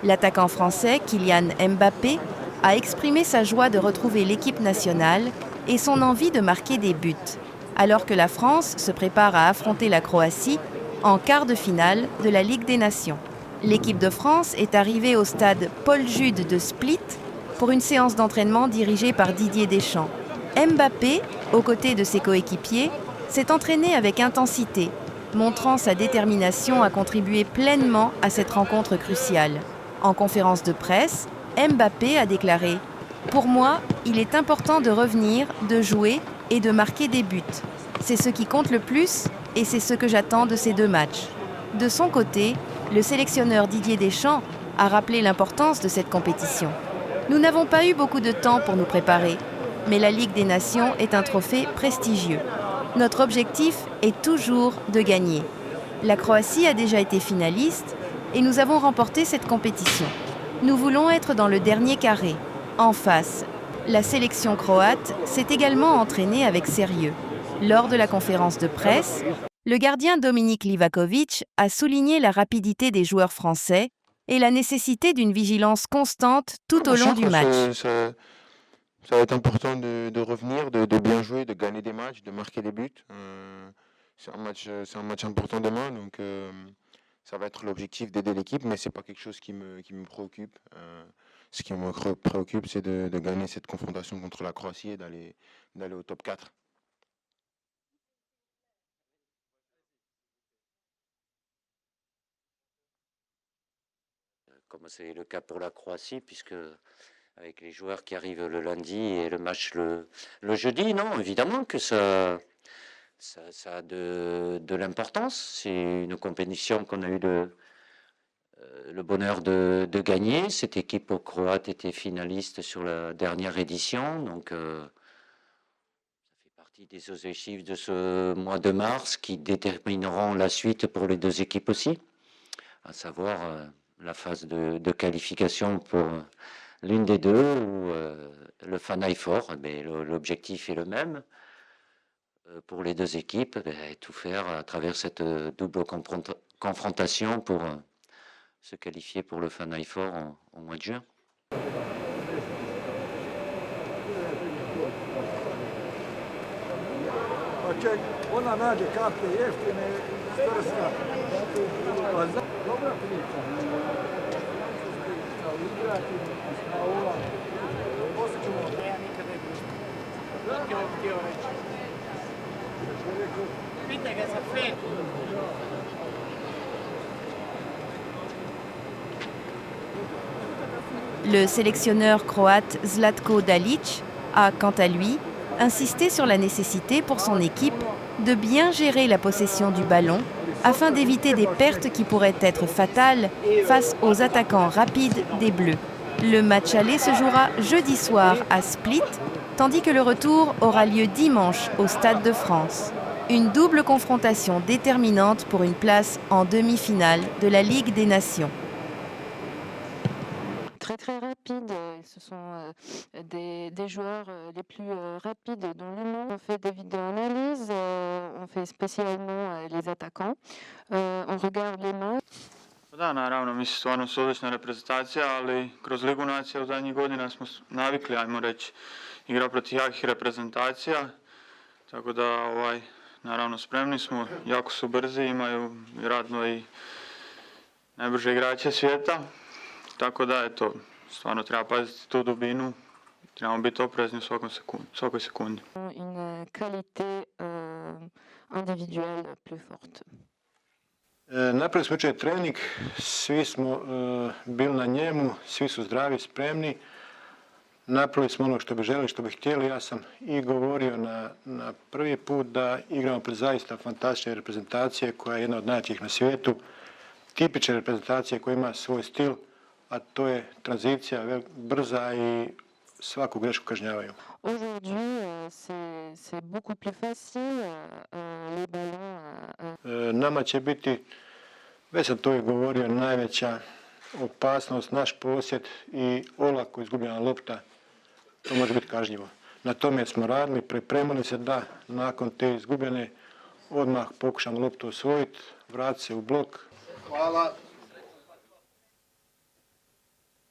L'attaquant français Kylian Mbappé a exprimé sa joie de retrouver l'équipe nationale et son envie de marquer des buts, alors que la France se prépare à affronter la Croatie en quart de finale de la Ligue des Nations. L'équipe de France est arrivée au stade Paul Jude de Split pour une séance d'entraînement dirigée par Didier Deschamps. Mbappé, aux côtés de ses coéquipiers, s'est entraîné avec intensité, montrant sa détermination à contribuer pleinement à cette rencontre cruciale. En conférence de presse, Mbappé a déclaré « Pour moi, il est important de revenir, de jouer et de marquer des buts. C'est ce qui compte le plus et c'est ce que j'attends de ces 2 matchs. » De son côté, le sélectionneur Didier Deschamps a rappelé l'importance de cette compétition. « Nous n'avons pas eu beaucoup de temps pour nous préparer, mais la Ligue des Nations est un trophée prestigieux. Notre objectif est toujours de gagner. La Croatie a déjà été finaliste et nous avons remporté cette compétition. Nous voulons être dans le dernier carré, en face. La sélection croate s'est également entraînée avec sérieux. Lors de la conférence de presse, le gardien Dominik Livakovic a souligné la rapidité des joueurs français et la nécessité d'une vigilance constante tout au long du match. Ça va être important de revenir, de bien jouer, de gagner des matchs, de marquer des buts. C'est un match important demain, donc ça va être l'objectif d'aider l'équipe, mais c'est pas quelque chose qui me préoccupe. Ce qui me préoccupe, c'est de gagner cette confrontation contre la Croatie et d'aller au top 4. Comme c'est le cas pour la Croatie, puisque avec les joueurs qui arrivent le lundi et le match le jeudi, non, évidemment que ça a de l'importance. C'est une compétition qu'on a eu le bonheur de gagner. Cette équipe croate était finaliste sur la dernière édition, donc ça fait partie des objectifs de ce mois de mars qui détermineront la suite pour les 2 équipes aussi, à savoir la phase de qualification pour l'une des 2 ou le Final Four. Mais l'objectif est le même pour les 2 équipes, tout faire à travers cette double confrontation pour se qualifier pour le Final Four au mois de juin. Le sélectionneur croate Zlatko Dalic a, quant à lui, insisté sur la nécessité pour son équipe de bien gérer la possession du ballon afin d'éviter des pertes qui pourraient être fatales face aux attaquants rapides des Bleus. Le match aller se jouera jeudi soir à Split, tandis que le retour aura lieu dimanche au Stade de France. Une double confrontation déterminante pour une place en demi-finale de la Ligue des Nations. Très rapide, ce sont des joueurs les plus rapides dans le monde. On fait des vidéo-analyses, on fait spécialement les attaquants, on regarde les matchs. Da, naravno, mi stvarno su odlična reprezentacija, ali kroz Ligu nacija u zadnjih godina smo navikli, ajmo reći, igra protiv jakih reprezentacija, tako da, naravno, spremni smo, jako su brzi, imaju vjerojatno i najbrže igrače svijeta, tako da, eto, stvarno treba paziti tu dubinu, trebamo biti oprezni u svakoj sekundi. Une qualité individuelle plus forte. Napravili smo jučer trening, svi smo bili na njemu, svi su zdravi, spremni. Napravili smo ono što bi željeli, što bi htjeli. Ja sam i govorio na prvi put da igramo pred zaista fantastične reprezentacije koja je jedna od najjačih na svijetu. Tipične reprezentacije koja ima svoj stil, a to je tranzicija brza i svaku grešku kažnjavaju. Aujourd'hui, c'est beaucoup plus facile, les ballons. Nama će biti, već sam to i govorio, najveća opasnost, naš posjed i olako izgubljena lopta. To može biti kažnjivo. Na tome smo radili, pripremili se da nakon te izgubljene odmah pokušamo loptu osvojiti, vratiti se u blok. Hvala.